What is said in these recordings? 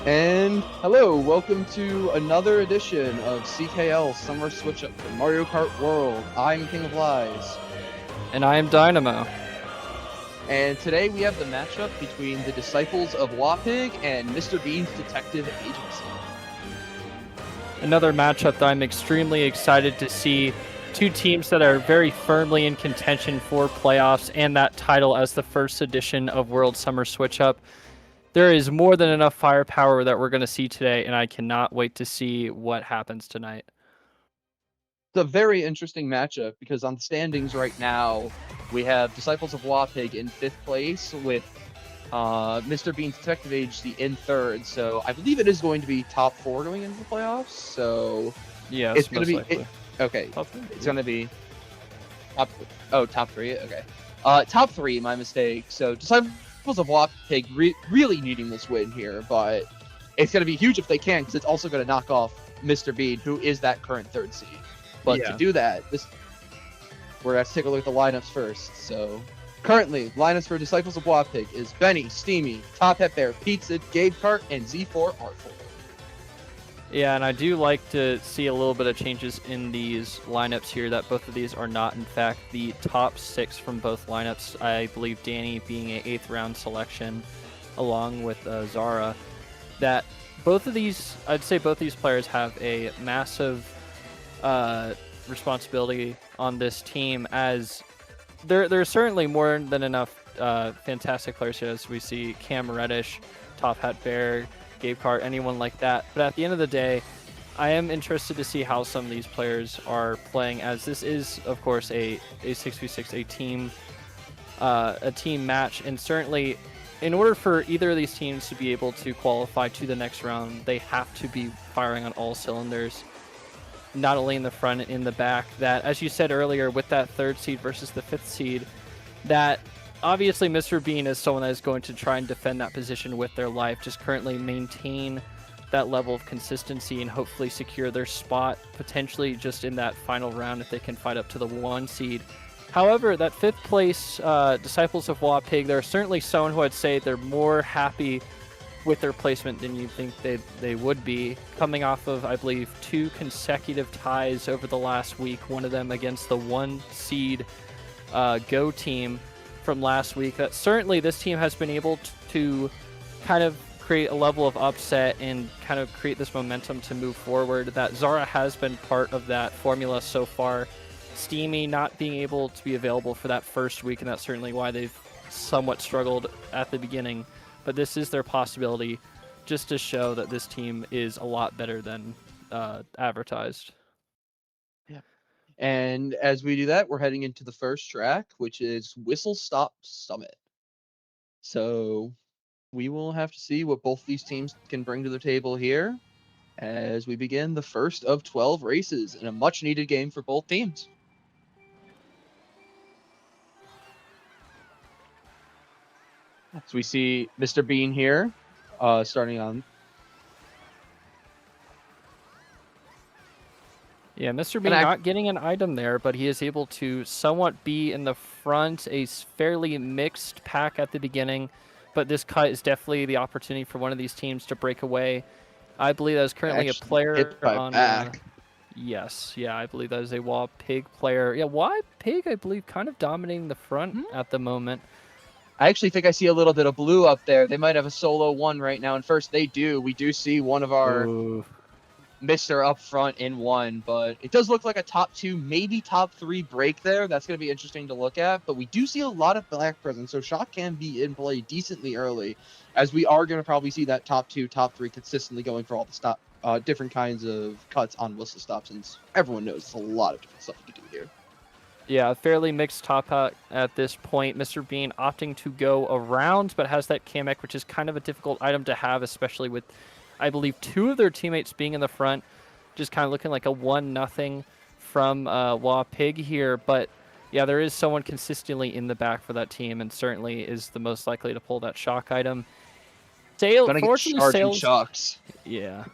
And hello, welcome to another edition of CKL Summer Switch Up for Mario Kart World. I'm King of Lies. And I am Dynamo. And today we have the matchup between the Disciples of Wapig and Mr. Bean's Detective Agency. Another matchup that I'm extremely excited to see. Two teams that are very firmly in contention for playoffs and that title as the first edition of World Summer Switch Up. There is more than enough firepower that we're going to see today, and I cannot wait to see what happens tonight. It's a very interesting matchup because on the standings right now, we have Disciples of Wapig in 5th place with Mr. Bean's Detective Agency in 3rd. So I believe it is going to be top 4 going into the playoffs. So yes, it's going to be likely. Okay. Top 3? It's going to be top 3. Okay. Top 3, my mistake. So Disciples of Wapig really needing this win here, but it's going to be huge if they can because it's also going to knock off Mr. Bean, who is that current 3rd seed. But to do that, we're going to take a look at the lineups first. So currently, lineups for Disciples of Wapig is Benny, Steamy, Top Hat Bear, Pizza, Gabe Cart, and Z4 Artful. Yeah, and I do like to see a little bit of changes in these lineups here, that both of these are not, in fact, the top 6 from both lineups. I believe Danny being an 8th round selection, along with Zara. That both of these, I'd say both these players have a massive responsibility on this team, as there's certainly more than enough fantastic players here, as we see Cam Reddish, Top Hat Bear, Gabe Cart, anyone like that. But at the end of the day, I am interested to see how some of these players are playing, as this is, of course, a 6v6, a team match, and certainly in order for either of these teams to be able to qualify to the next round, they have to be firing on all cylinders, not only in the front and in the back. That, as you said earlier, with that 3rd seed versus the 5th seed, that obviously Mr. Bean is someone that is going to try and defend that position with their life, just currently maintain that level of consistency and hopefully secure their spot, potentially just in that final round if they can fight up to the 1 seed. However, that 5th place Disciples of Wapig, there are certainly someone who I'd say they're more happy with their placement than you think they would be, coming off of, I believe, 2 consecutive ties over the last week, one of them against the 1 seed Go team from last week. That certainly this team has been able to kind of create a level of upset and kind of create this momentum to move forward. That Zara has been part of that formula so far. Steamy not being able to be available for that first week, and that's certainly why they've somewhat struggled at the beginning. But this is their possibility, just to show that this team is a lot better than advertised. Yeah. And as we do that, we're heading into the first track, which is Whistle Stop Summit. So we will have to see what both these teams can bring to the table here as we begin the first of 12 races in a much-needed game for both teams. So we see Mr. Bean here, starting on. Yeah, Mr. Bean not getting an item there, but he is able to somewhat be in the front, a fairly mixed pack at the beginning, but this cut is definitely the opportunity for one of these teams to break away. I believe that is currently a player on... yes, yeah, I believe that is a Wapig player. Yeah, Wapig, I believe, kind of dominating the front at the moment. I actually think I see a little bit of blue up there. They might have a solo 1 right now, and first they do. We do see one of our Mr. up front in 1, but it does look like a top 2, maybe top 3 break there. That's going to be interesting to look at, but we do see a lot of black presence, so Shock can be in play decently early, as we are going to probably see that top 2, top 3 consistently going for all the different kinds of cuts on Whistle Stop, since everyone knows there's a lot of different stuff you can do here. Yeah, a fairly mixed top hat at this point. Mr. Bean opting to go around, but has that Kamek, which is kind of a difficult item to have, especially with, I believe, 2 of their teammates being in the front, just kind of looking like a 1-0 from Wapig here. But yeah, there is someone consistently in the back for that team, and certainly is the most likely to pull that shock item. Fortunately, Sales. Shocks. Yeah.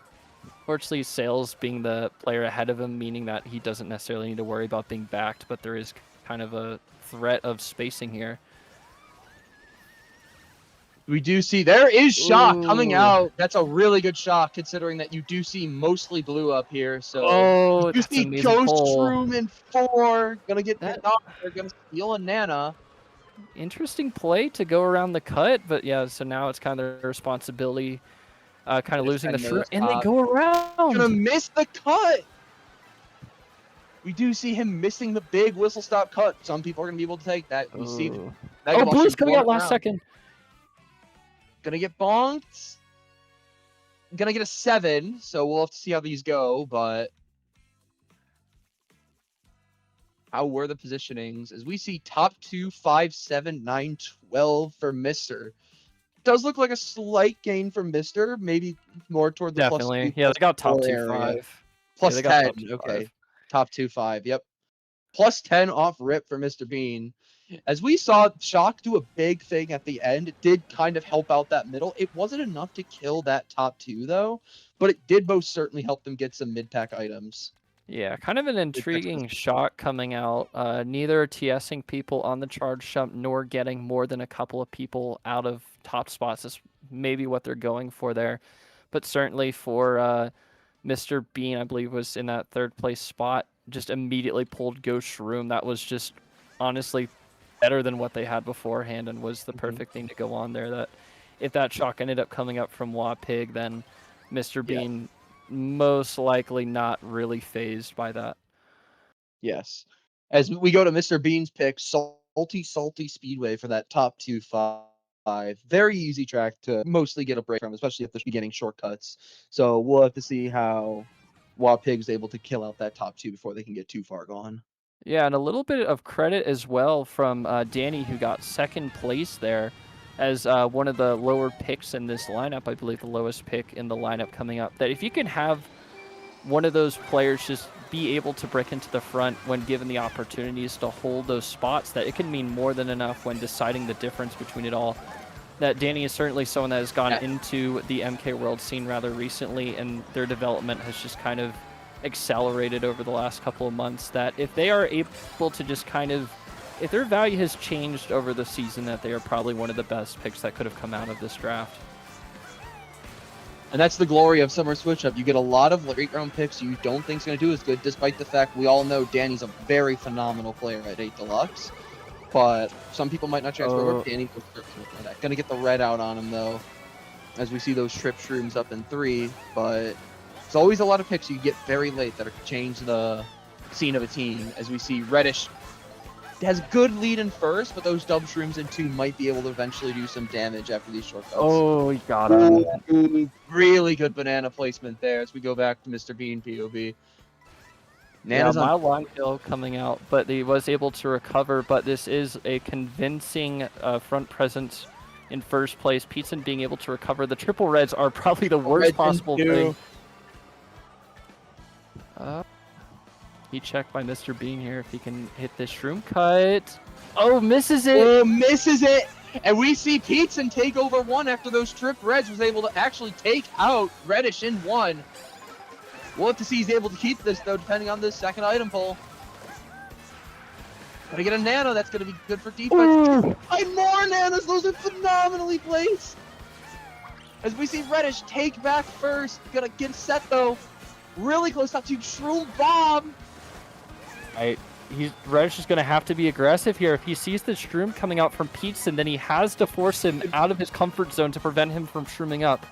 Fortunately, Sales being the player ahead of him, meaning that he doesn't necessarily need to worry about being backed, but there is kind of a threat of spacing here. We do see there is shock coming Ooh. out. That's a really good shock considering that you do see mostly blue up here. So Oh, you that's see amazing Ghost pull. Shroom in 4, gonna get That picked off. They're gonna steal a Nana. interesting play to go around the cut, but yeah, so now it's kind of their responsibility, kind of losing the shroom, and they go Gonna around. miss the cut. We do see him missing the big whistle stop cut. Some people are gonna be able to take that. We see Oh, Mega Ball Blue's shoot coming blown out last around. second. Gonna get bonked. Gonna get a 7, so we'll have to see how these go, but how were the positionings? As we see top 2, 5, 7, 9, 12 for Mr. Does look like a slight gain for Mr. Maybe more toward the Definitely. +3, Yeah, they got top +4 2 area. 5. Yeah, they got +10, top 2 okay. 5. Top 2, 5, yep. +10 off rip for Mr. Bean. As we saw Shock do a big thing at the end, it did kind of help out that middle. It wasn't enough to kill that top 2, though, but it did most certainly help them get some mid-pack items. Yeah, kind of an intriguing shot coming out. Neither TSing people on the charge jump nor getting more than a couple of people out of top spots is maybe what they're going for there. But certainly for Mr. Bean, I believe, was in that third place spot, just immediately pulled Ghost Shroom. That was just honestly better than what they had beforehand and was the perfect thing to go on there. That if that shock ended up coming up from Pig, then Mr. Bean most likely not really phased by that. Yes. As we go to Mr. Bean's pick, Salty Speedway for that top 2, 5. Very easy track to mostly get a break from, especially at the beginning shortcuts. So we'll have to see how Pig's able to kill out that top 2 before they can get too far gone. Yeah, and a little bit of credit as well from Danny, who got second place there as one of the lower picks in this lineup. I believe the lowest pick in the lineup coming up. That if you can have one of those players just be able to break into the front when given the opportunities to hold those spots, that it can mean more than enough when deciding the difference between it all. That Danny is certainly someone that has gone into the MK World scene rather recently, and their development has just kind of accelerated over the last couple of months. That if they are able to just kind of, if their value has changed over the season, that they are probably one of the best picks that could have come out of this draft. And that's the glory of Summer Switch Up. You get a lot of late round picks you don't think is going to do as good, despite the fact we all know Danny's a very phenomenal player at 8 Deluxe. But some people might not transfer over. Danny's going to get the red out on him, though, as we see those Trip Shrooms up in 3. But there's always a lot of picks you get very late that are change the scene of a team, as we see Reddish has good lead in first, but those dub shrooms in 2 might be able to eventually do some damage after these shortcuts. Oh, he got it. Really good banana placement there as we go back to Mr. Bean POV. Nana's mild line kill coming out, but he was able to recover, but this is a convincing front presence in first place. Pizza being able to recover. The triple reds are probably the worst possible thing. He checked by Mr. Bean here if he can hit this shroom cut. Oh, misses it! Oh, misses it! And we see Pizza take over 1 after those trip reds was able to actually take out Reddish in 1. We'll have to see he's able to keep this, though, depending on this second item pull. Gotta get a nano, that's gonna be good for defense. And more nanos, those are phenomenally placed! As we see Reddish take back first, gonna get set though. Really close up to Shroom Bomb! Reddish is going to have to be aggressive here. If he sees the shroom coming out from Pizza, then he has to force him out of his comfort zone to prevent him from shrooming up.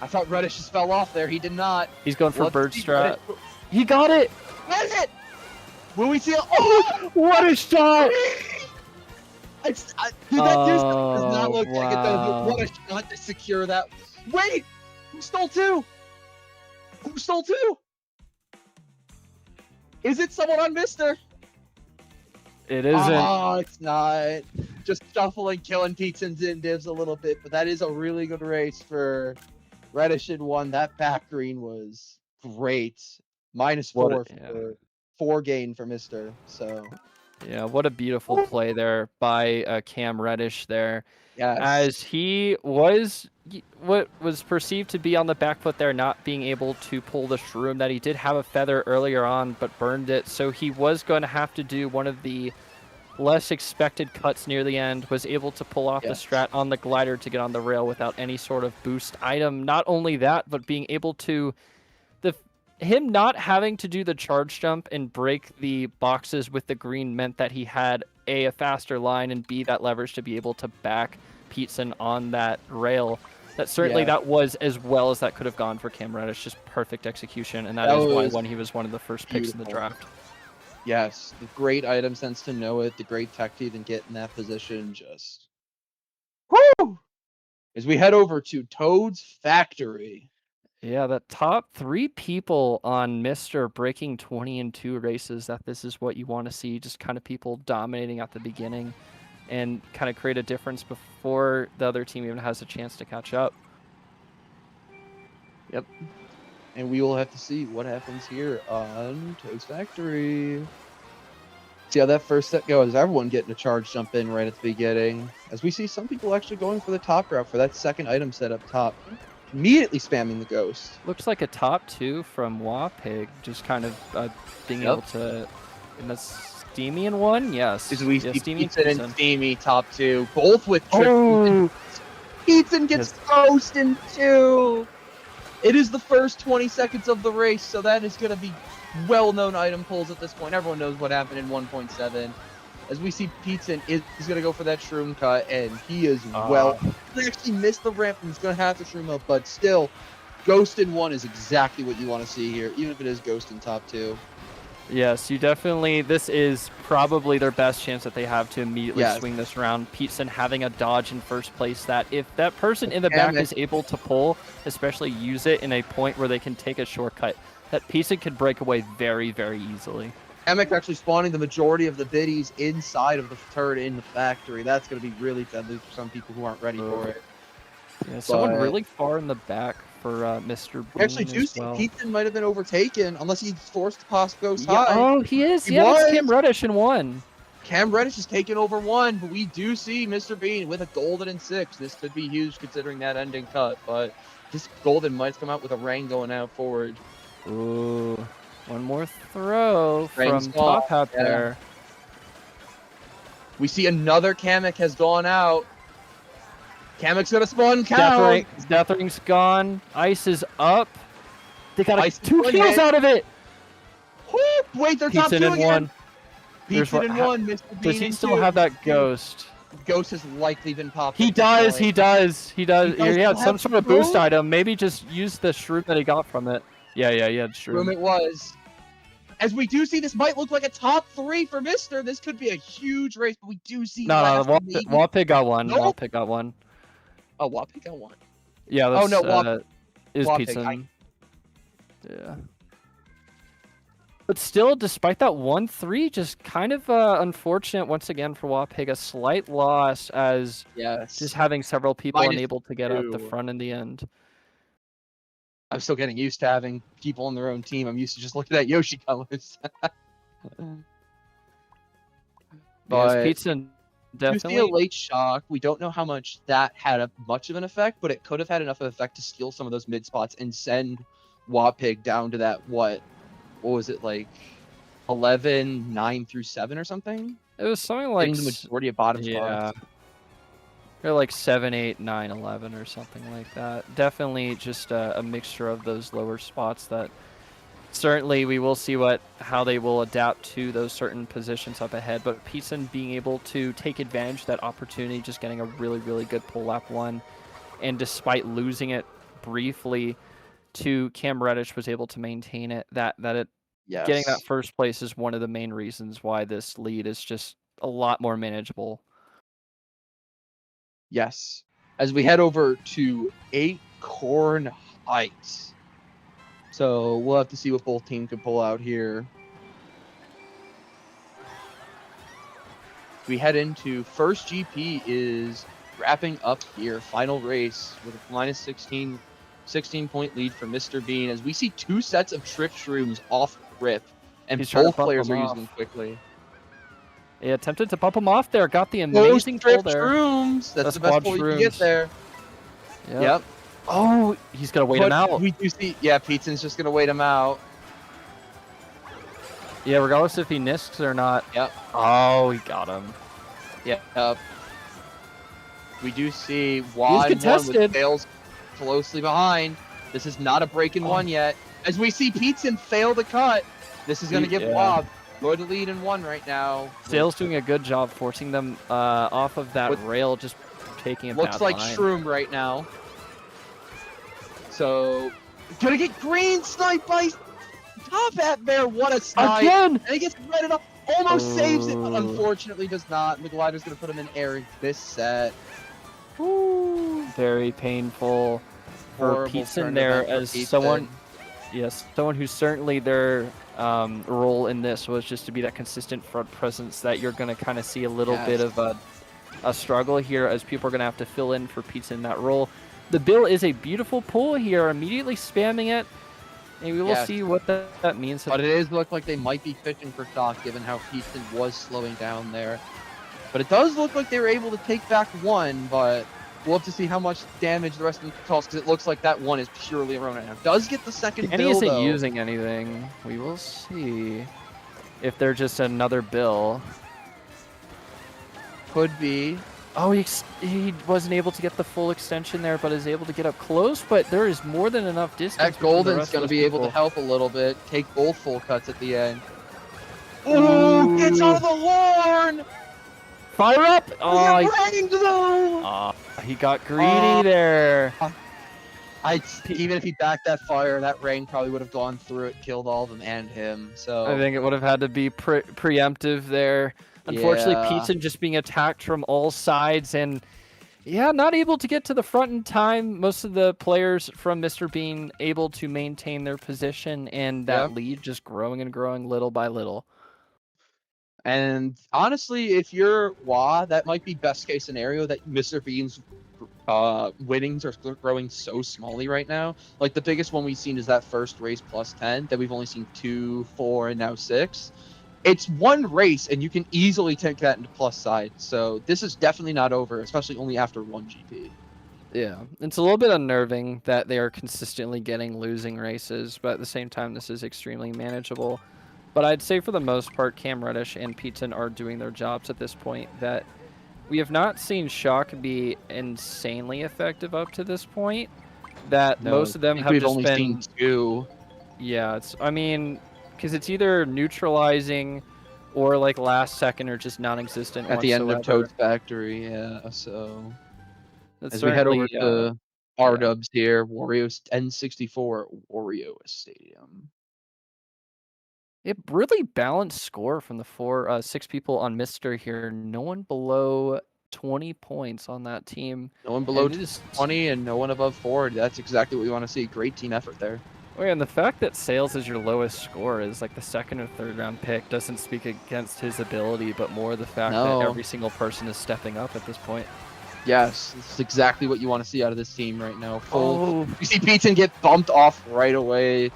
I thought Reddish just fell off there. He did not. He's going for bird strat. He got it! That's it! Will we see oh, what a shot! Dude, that does not look like it though. What a shot to secure that. Wait! Who stole 2? Who stole 2? Is it someone on Mister? It isn't. Oh, it's not. Just shuffling, killing Peaks and Zindivs a little bit, but that is a really good race for Reddish in 1. That back green was great. -4 for 4 gain for Mister. So yeah, what a beautiful play there by Cam Reddish there. Yes. As he was what was perceived to be on the back foot there, not being able to pull the shroom, that he did have a feather earlier on but burned it, so he was going to have to do one of the less expected cuts near the end, was able to pull off the strat on the glider to get on the rail without any sort of boost item. Not only that, but being able to him not having to do the charge jump and break the boxes with the green meant that he had a faster line, and B, that leverage to be able to back Peterson on that rail. That certainly that was as well as that could have gone for Cam Reddish. Just perfect execution, and that is why when he was one of the first picks in the draft. Yes, the great item sense to know it, the great tech to even get in that position. Just whoo! As we head over to Toad's Factory. Yeah, the top 3 people on Mr. breaking 20-2 races, that this is what you want to see. Just kind of people dominating at the beginning and kind of create a difference before the other team even has a chance to catch up. Yep. And we will have to see what happens here on Toad's Factory. See how that first set goes. Everyone getting a charge jump in right at the beginning. As we see some people actually going for the top route for that second item set up top. Immediately spamming the ghost. Looks like a top 2 from Wapig, just kind of being able to... And that's Steamy in 1? Yes. As we see Pizza and Steamy top 2. Both with Pizza gets ghost in 2. It is the first 20 seconds of the race, so that is going to be well-known item pulls at this point. Everyone knows what happened in 1.7. As we see Pizza is going to go for that shroom cut, and he is he actually missed the ramp, and he's going to have to shroom up, but still, Ghost in 1 is exactly what you want to see here, even if it is Ghost in top 2. Yes, you definitely, this is probably their best chance that they have to immediately swing this around. Peterson having a dodge in first place that if that person in the back is able to pull, especially use it in a point where they can take a shortcut, that Peterson could break away very, very easily. Kamek actually spawning the majority of the biddies inside of the turret in the factory. That's going to be really deadly for some people who aren't ready for it. Yeah, someone really far in the back for Mr. Bean. Actually, do see Peterson might have been overtaken unless he's forced to pass Ghost high. Oh, he is. It's Cam Reddish in 1. Cam Reddish is taking over 1, but we do see Mr. Bean with a golden in 6. This could be huge considering that ending cut, but this golden might come out with a rain going out forward. Ooh. One more throw from Top Hat there. We see another Kamek has gone out. Kamek's gonna spawn cow. Death Ring's gone. Ice is up. They got 2 kills out of it. Wait, they're top 2 again. Pizza in 1. Mr. Bean does he still have that ghost? Ghost has likely been popped. He does. He had some sort of boost item. Maybe just use the shroom that he got from it. Yeah, shroom. It was. As we do see, this might look like a top 3 for Mister. This could be a huge race, but we do see. No, Wapig got 1. Nope. Wapig got 1. Oh, Wapig got 1. Yeah, that's, Wapig is Pizza. Yeah. But still, despite that 1-3, just kind of unfortunate once again for Wapig. A slight loss as just having several people unable to get at the front in the end. I'm still getting used to having people on their own team. I'm used to just looking at Yoshi colors. But Pizza definitely a late shock. We don't know how much that had much of an effect, but it could have had enough of an effect to steal some of those mid spots and send Wapig down to that what was it, like 11, 9 through 7 or something? It was something like the majority of bottom spots. Or like 7, 8, 9, 11 or something like that. Definitely just a mixture of those lower spots that certainly we will see how they will adapt to those certain positions up ahead. But Peterson being able to take advantage of that opportunity, just getting a really, really good pull lap 1. And despite losing it briefly to Cam Reddish, was able to maintain it. Getting that first place is one of the main reasons why this lead is just a lot more manageable. Yes. As we head over to Acorn Heights. So we'll have to see what both teams can pull out here. We head into first GP is wrapping up here. Final race with a minus 16-point lead for Mr. Bean. As we see 2 sets of trip shrooms off rip. And both players are using them quickly. Yeah, attempted to bump him off there. Got the amazing pull there. Shrooms. That's the best pull you can get there. Yep. Oh, he's going to wait him out. We do see, Peterson's just going to wait him out. Yeah, regardless if he nisks or not. Yep. Oh, he got him. Yep. We do see Wad one with contested. Fails closely behind. This is not a break in one yet. As we see Peteson fail the cut, this is going to give Wob good lead in one right now. Sales doing a good job forcing them off of that rail, just taking a looks bad like line. Shroom right now. So, gonna get green sniped by Top Hat Bear. What a snipe! Again! And he gets redded up, almost saves it, but unfortunately does not. The glider's gonna put him in air this set. Ooh, very painful for Peteson there as someone. Yes, someone who's certainly their role in this was just to be that consistent front presence that you're going to kind of see a little bit of a struggle here as people are going to have to fill in for Peteson in that role. The bill is a beautiful pull here, immediately spamming it, and we will see what that means. But it is look like they might be fishing for stock given how Peteson was slowing down there. But it does look like they were able to take back one, but we'll have to see how much damage the rest of them cause because it looks like that one is purely Arona now. Does get the second and bill, he isn't though. using anything. We will see if they're just another bill. Could be. Oh, he wasn't able to get the full extension there, but is able to get up close. But there is more than enough distance. That Golden's going to be able to help a little bit. Take both full cuts at the end. Ooh, gets out of the horn! Fire up! Oh, he got greedy there. Even if he backed that fire, that rain probably would have gone through it, killed all of them and him. So I think it would have had to be preemptive there. Unfortunately, Peteson just being attacked from all sides and, not able to get to the front in time. Most of the players from Mr. Bean able to maintain their position and that lead just growing and growing little by little. And honestly, if you're WA, that might be best case scenario that Mr. Bean's winnings are growing so smallly right now. Like the biggest one we've seen is that first race plus 10 that we've only seen 2, 4, and now 6. It's one race, and you can easily take that into plus side. So this is definitely not over, especially only after one GP. Yeah, it's a little bit unnerving that they are consistently getting losing races, but at the same time, this is extremely manageable. But I'd say for the most part, Cam Reddish and Peteson are doing their jobs at this point. That we have not seen Shock be insanely effective up to this point. That most of them have just only seen 2. Yeah, because it's either neutralizing or like last second or just non-existent at the end of Toad's Factory. So as we head over to R-Dubs here, Wario's N64 Wario Stadium. It really balanced score from the 6 people on Mr. here. No one below 20 points on that team. No one below 20 and no one above 4. That's exactly what we want to see. Great team effort there. Oh, yeah, and the fact that Sales is your lowest score is like the 2nd or 3rd round pick doesn't speak against his ability, but more the fact that every single person is stepping up at this point. Yes, this is exactly what you want to see out of this team right now. You see Peteson get bumped off right away,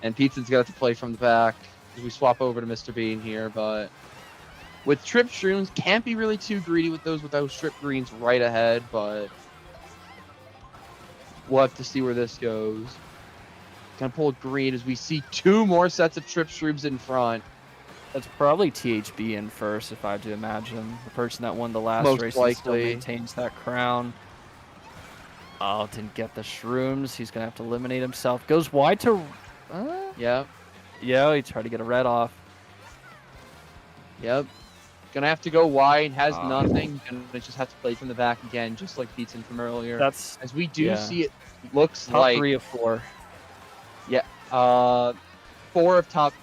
and Peteson's got to play from the back. We swap over to Mr. Bean here, but with Trip Shrooms, can't be really too greedy with those Trip Greens right ahead, but we'll have to see where this goes. Gonna pull green as we see 2 more sets of Trip Shrooms in front. That's probably THB in first, if I had to imagine. The person that won the last race still maintains that crown. Oh, didn't get the Shrooms. He's gonna have to eliminate himself. Goes wide to... Yeah, he tried to get a red off. Yep. Gonna have to go wide, has nothing, and just have to play from the back again, just like Peteson from earlier. That's as we do see it looks top like 3 of 4. Yeah. 3 of top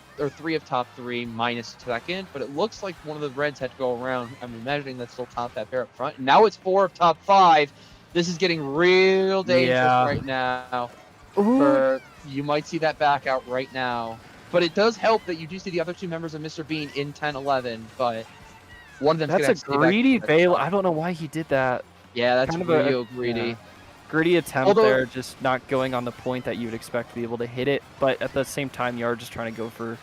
3 minus 2nd, but it looks like one of the reds had to go around. I'm imagining that's still top that pair up front. And now it's 4 of top 5. This is getting real dangerous right now. You might see that back out right now. But it does help that you do see the other 2 members of Mr. Bean in 10-11, but one of them's That's a greedy bail. I don't know why he did that. Yeah, that's kind of real greedy. Yeah. Greedy attempt there, just not going on the point that you would expect to be able to hit it. But at the same time, you are just trying to go for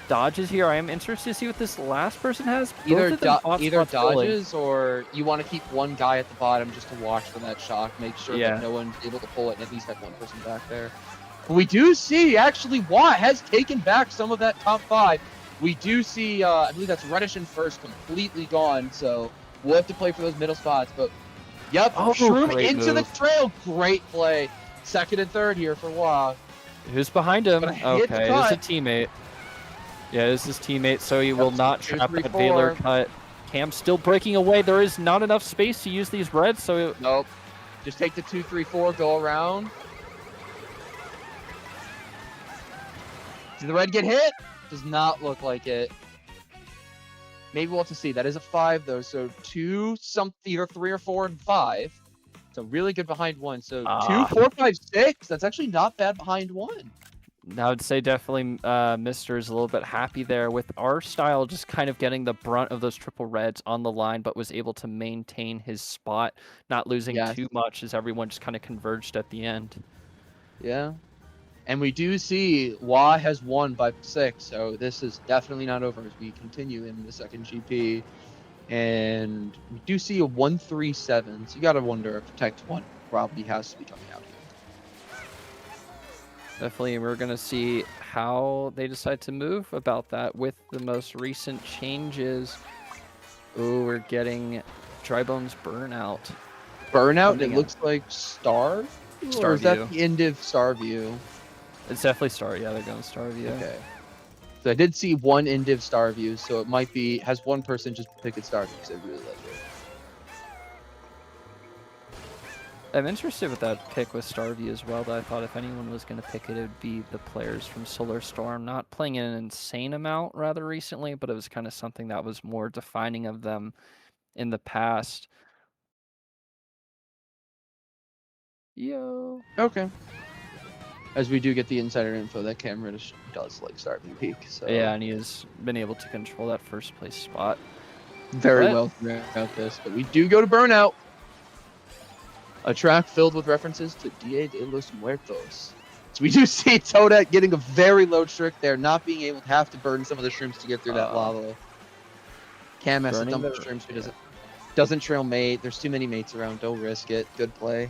dodges here. I am interested to see what this last person has. Either dodges or you want to keep one guy at the bottom just to watch for that shock. Make sure that no one's able to pull it and at least have one person back there. We do see, actually, Watt has taken back some of that top 5. We do see, I believe that's Reddish in first, completely gone. So we'll have to play for those middle spots. But yep, Oh, Shroom great into the move. trail. Great play. Second and third here for Wah. Who's behind him? Gonna hit the Okay, it is a cut. teammate. Yeah, it is his teammate, so he Yep, will not 2, trap 3, that Valor 4. cut. Cam still breaking away. There is not enough space to use these reds, so Nope. Just take the 2, 3, 4, go around. Did the red get hit? Does not look like it. Maybe we'll have to see. That is a 5 though, so 2 something, either 3 or 4 and 5. So really good behind 1. So 2, 4, 5, 6. That's actually not bad behind 1. I would say definitely Mr. is a little bit happy there with our style just kind of getting the brunt of those triple reds on the line, but was able to maintain his spot, not losing too much as everyone just kind of converged at the end. Yeah. And we do see Wah has won by 6, so this is definitely not over as we continue in the second GP. And we do see a 1-3-7, so you gotta wonder if Protect 1 probably has to be coming out here. Definitely, we're going to see how they decide to move about that with the most recent changes. Oh, we're getting Drybone's Burnout. Burnout, it looks like Star? Or is that the end of Starview? It's definitely Star, yeah, they're going Starview. Okay. So I did see one Indiv Starview, so it might be, has one person just picked Starview because they really like it. I'm interested with that pick with Starview as well, but I thought if anyone was going to pick it, it would be the players from Solar Storm. Not playing an insane amount rather recently, but it was kind of something that was more defining of them in the past. Yo. Okay. As we do get the insider info that Cameron does like Starview Peak. So yeah, and he has been able to control that first place spot. Very well throughout this, but we do go to Burnout. A track filled with references to Dia de los Muertos. So we do see Toadette getting a very low trick there, not being able to have to burn some of the shrooms to get through that lava. Cam has to dump the shrooms who doesn't trail mate. There's too many mates around. Don't risk it. Good play.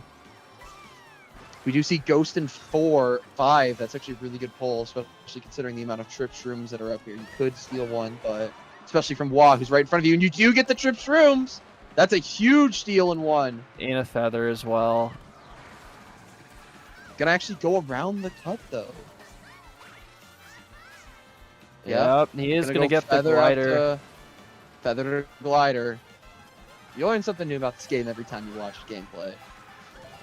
We do see Ghost in 4, 5. That's actually a really good pull, especially considering the amount of trip shrooms that are up here. You could steal one, but especially from Wah, who's right in front of you, and you do get the trip shrooms. That's a huge steal in 1. And a feather as well. Gonna actually go around the cut though. Yep, he is gonna get the glider. Feather glider. You learn something new about this game every time you watch gameplay.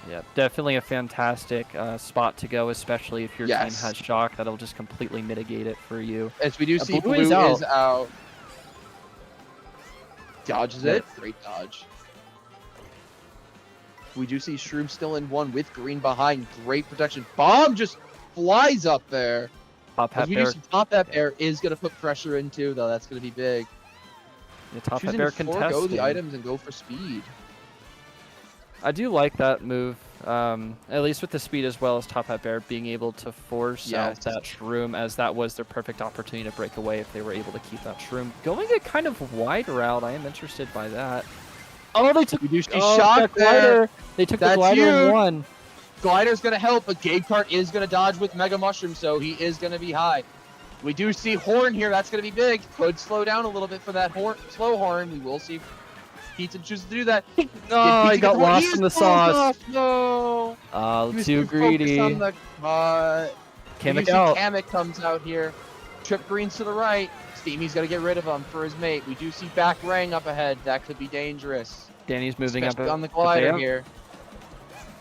Yeah, definitely a fantastic spot to go, especially if your team has shock. That'll just completely mitigate it for you. As we do see, Blue is out. Dodges it. Great dodge. We do see Shroom still in 1 with green behind. Great protection. Bomb just flies up there. Top Hat Bear. Top Hat Bear is going to put pressure into, though. That's going to be big. The Top Hat Bear can forego the items and go for speed. I do like that move, at least with the speed as well as Top Hat Bear being able to force out that Shroom, as that was their perfect opportunity to break away if they were able to keep that Shroom. Going a kind of wide route, I am interested by that. Oh, they took shot there. They took the glider in 1. Glider's going to help, but Gagecart is going to dodge with Mega Mushroom, so he is going to be high. We do see Horn here. That's going to be big. Could slow down a little bit for that slow Horn. We will see Pizza chooses to do that. No, he got lost in the sauce. No. Too greedy. Kamek out. Kamek comes out here. Trip Greens to the right. Steamy's got to get rid of him for his mate. We do see back Rang up ahead. That could be dangerous. Danny's moving up on the glider here.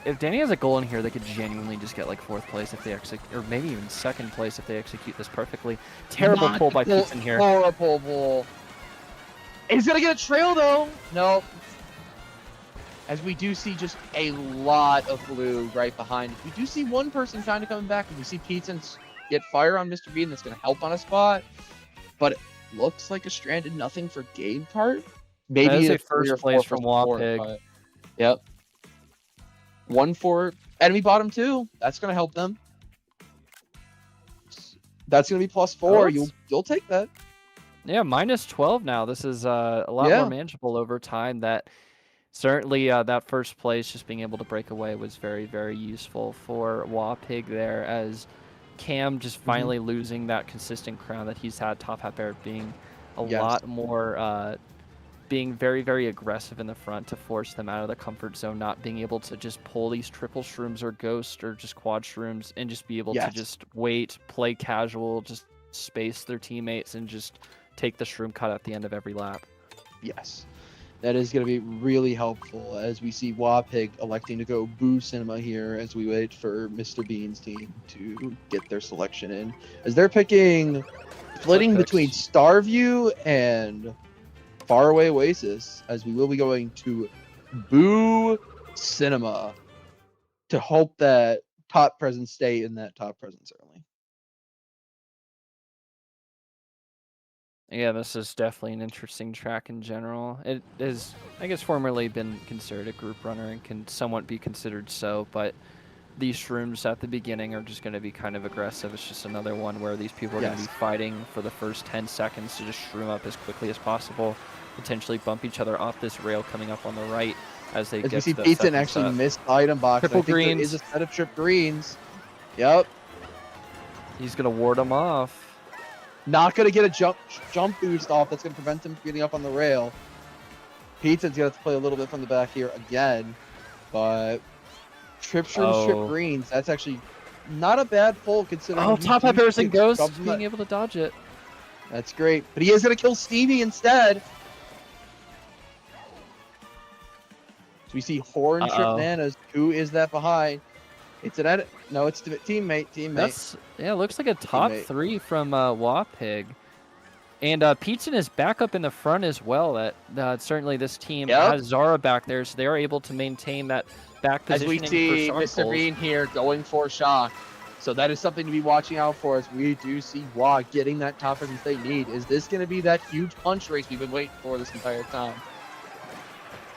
If Danny has a goal in here, they could genuinely just get like 4th place if they execute, or maybe even 2nd place if they execute this perfectly. Terrible pull by Pizza in here. Horrible pull. He's gonna get a trail though. Nope. As we do see just a lot of blue right behind us. We do see one person kind of coming back, and we see Pizza get fire on Mr. Bean. That's gonna help on a spot, but it looks like a stranded nothing for Game Part. Maybe a first place from Wapig. Yep. 1 for enemy bottom 2. That's gonna help them. That's gonna be +4. You'll take that. Yeah, -12 now. This is a lot more manageable over time. That certainly that first place, just being able to break away, was very, very useful for Wapig there, as Cam just finally losing that consistent crown that he's had. Top Hat Bear being a Yes. lot more, being very, very aggressive in the front to force them out of the comfort zone, not being able to just pull these triple shrooms or ghost or just quad shrooms and just be able to just wait, play casual, just space their teammates and just take the shroom cut at the end of every lap. Yes. That is going to be really helpful as we see Wapig electing to go Boo Cinema here as we wait for Mr. Bean's team to get their selection in. As they're splitting between Starview and Faraway Oasis, as we will be going to Boo Cinema to hope that top presence stay in that top presence early. Yeah, this is definitely an interesting track in general. It is, I guess, formerly been considered a group runner and can somewhat be considered so, but these shrooms at the beginning are just going to be kind of aggressive. It's just another one where these people are going to be fighting for the first 10 seconds to just shroom up as quickly as possible, potentially bump each other off this rail coming up on the right as they get to the second set. We see Pizza actually missed the item box. Triple greens. There is a set of trip greens. Yep. He's going to ward them off. Not going to get a jump boost off. That's going to prevent him from getting up on the rail. Pizza's going to have to play a little bit from the back here again. But trip shrooms, trip greens. That's actually not a bad pull considering. Oh, Top Hat Bears and Ghosts being able to dodge it. That's great. But he is going to kill Stevie instead. So we see Horn trip Nanas. Who is that behind? It's an edit. No, it's teammate. That's, yeah, it looks like a top three from Wapig. And Pizza is back up in the front as well. That certainly this team has Zara back there, so they are able to maintain that back positioning. As we see Mr. Bean here going for shock. So that is something to be watching out for as we do see Wa getting that top presence they need. Is this going to be that huge punch race we've been waiting for this entire time?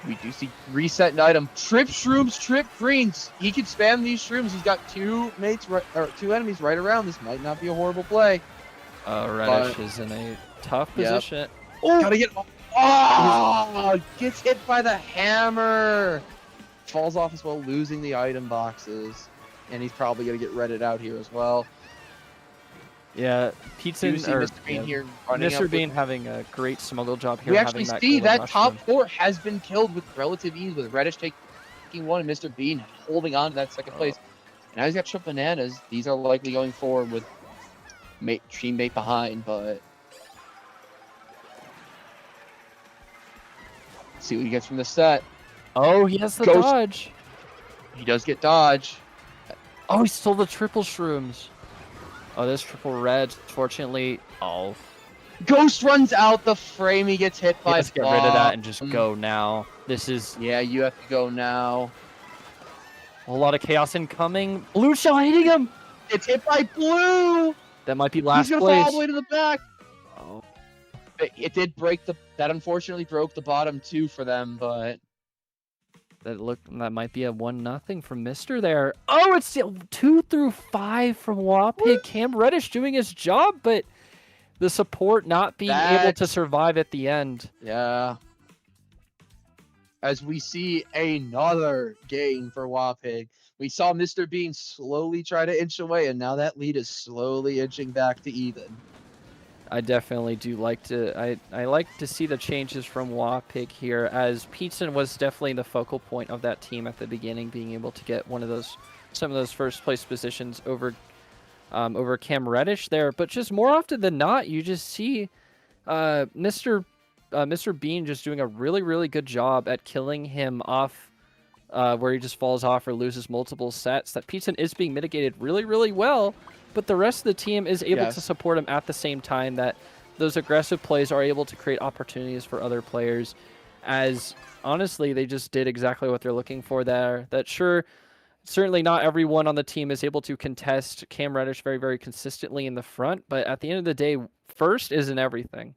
We do see reset an item. Trip shrooms, trip greens. He can spam these shrooms. He's got two enemies right around. This might not be a horrible play. Reddish is in a tough position. Oh, gotta get. Oh, gets hit by the hammer. Falls off as well, losing the item boxes, and he's probably gonna get redded out here as well. Yeah, Pizza Mr. Bean here running Mr. Bean having a great smuggle job here. We actually see that top four has been killed with relative ease, with Reddish taking one and Mr. Bean holding on to that second place. Now he's got Trip Bananas. These are likely going forward with teammate behind, but let's see what he gets from the set. Oh, he has the dodge. He does get dodge. Oh, he stole the triple shrooms. Oh, this triple red, fortunately. Oh. Ghost runs out the frame. He gets hit by. Let's get rid of that and just go now. This is. Yeah, you have to go now. A lot of chaos incoming. Blue shell hitting him. It's hit by Blue. That might be last place. He's gonna fall all the way to the back. Oh. It did break that unfortunately broke the bottom two for them, but. That might be a 1-0 from Mister there. Oh, it's 2 through 5 from Wapig. Cam Reddish doing his job, but the support not being able to survive at the end. Yeah. As we see another game for Wapig. We saw Mr. Bean slowly try to inch away, and now that lead is slowly inching back to even. I definitely do like to. I like to see the changes from Wapig here, as Pizza was definitely the focal point of that team at the beginning, being able to get some of those first place positions over Cam Reddish there. But just more often than not, you just see Mr. Bean just doing a really, really good job at killing him off, where he just falls off or loses multiple sets. That Pizza is being mitigated really, really well. But the rest of the team is able to support him at the same time, that those aggressive plays are able to create opportunities for other players, as honestly, they just did exactly what they're looking for there. That certainly not everyone on the team is able to contest Cam Reddish very, very consistently in the front, but at the end of the day, first isn't everything.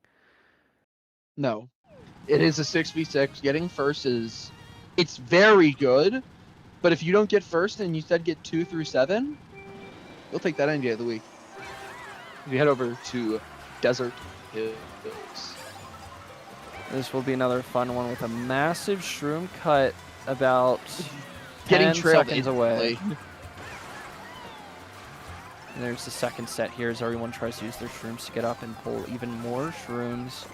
No. It is a 6v6. Getting first it's very good, but if you don't get first and you said get 2 through 7, you'll take that any day of the week. We head over to Desert Hills. This will be another fun one with a massive shroom cut about getting 10 trailed seconds away. And there's the second set here as everyone tries to use their shrooms to get up and pull even more shrooms.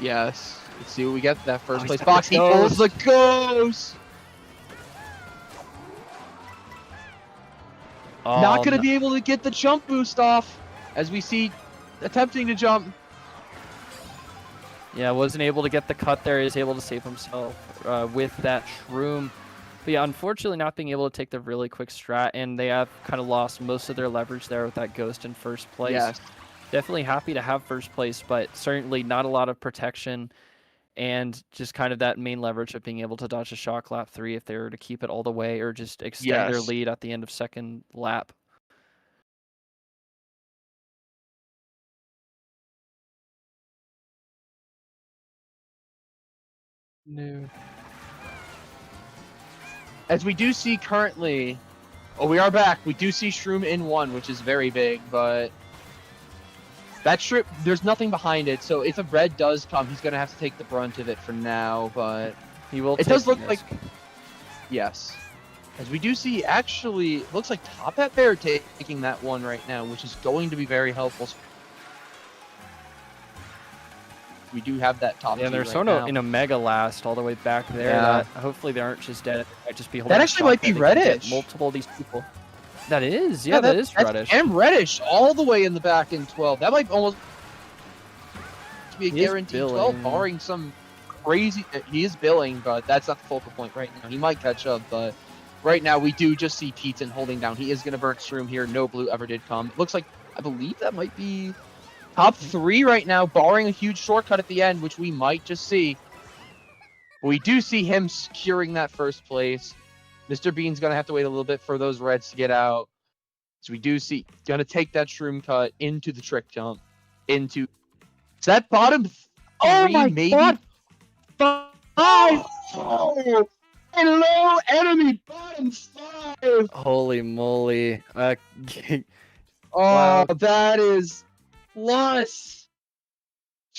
Yes. Let's see what we get for that first he's place got box. the He pulls the ghost. Not going to be able to get the jump boost off as we see attempting to jump. Yeah, wasn't able to get the cut there. He was able to save himself with that shroom. But yeah, unfortunately not being able to take the really quick strat, and they have kind of lost most of their leverage there with that ghost in first place. Yes. Definitely happy to have first place, but certainly not a lot of protection, and just kind of that main leverage of being able to dodge a shock lap 3 if they were to keep it all the way or just extend their lead at the end of second lap. No. As we do see currently, we are back. We do see Shroom in 1, which is very big, but that strip, there's nothing behind it. So if a red does come, he's going to have to take the brunt of it for now, but he will. It does look like, yes. As we do see, actually, looks like Top Hat Bear taking that one right now, which is going to be very helpful. We do have that top. Yeah, they're right sort of in a mega last all the way back there. Yeah. Hopefully they aren't just dead. They might just be holding. That actually might be Reddish. Multiple of these people. That is, yeah, that is Reddish. And Reddish all the way in the back in 12. That might almost be a guaranteed 12, barring some crazy. He is billing, but that's not the focal point right now. He might catch up, but right now we do just see Peteton holding down. He is going to burn Shroom here. No blue ever did come. It looks like, I believe that might be top 3 right now, barring a huge shortcut at the end, which we might just see. We do see him securing that first place. Mr. Bean's going to have to wait a little bit for those reds to get out. So we do see, going to take that shroom cut into the trick jump. Into, is that bottom 3, maybe? God. 5! Oh, hello, enemy, bottom 5! Holy moly. Wow. That is plus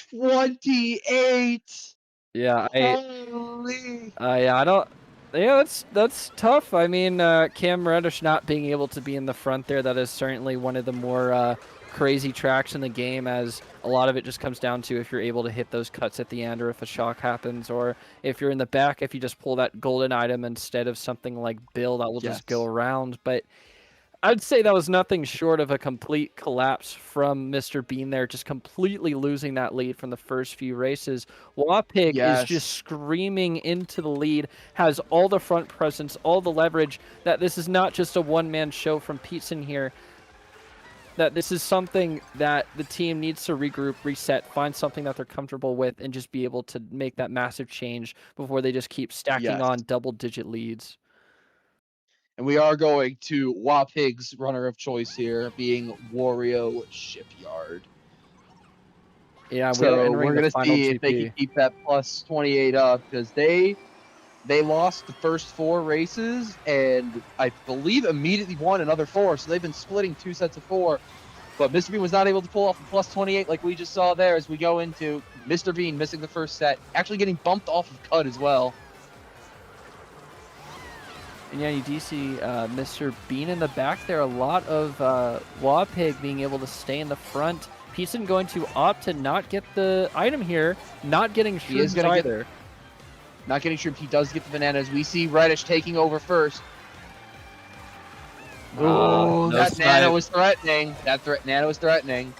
28. Yeah, Holy. I don't. Yeah, that's tough. I mean, Cam Reddish not being able to be in the front there, that is certainly one of the more crazy tracks in the game, as a lot of it just comes down to if you're able to hit those cuts at the end, or if a shock happens, or if you're in the back, if you just pull that golden item instead of something like Bill that will just go around. But I'd say that was nothing short of a complete collapse from Mr. Bean there, just completely losing that lead from the first few races. Wapig is just screaming into the lead, has all the front presence, all the leverage, that this is not just a one-man show from Peteson here, that this is something that the team needs to regroup, reset, find something that they're comfortable with, and just be able to make that massive change before they just keep stacking on double-digit leads. And we are going to Wapig's runner of choice here, being Wario Shipyard. Yeah, so we're going to see if they can keep that plus 28 up, because they lost the first 4 races, and I believe immediately won another 4, so they've been splitting 2 sets of 4. But Mr. Bean was not able to pull off the plus 28 like we just saw there, as we go into Mr. Bean missing the first set, actually getting bumped off of cut as well. And yeah, you do see Mr. Bean in the back there. A lot of Wapig being able to stay in the front. Peteson going to opt to not get the item here, not getting shrooms either. Not getting shrooms. He does get the bananas. We see Reddish taking over first. Oh, that nano was threatening. Nano was threatening.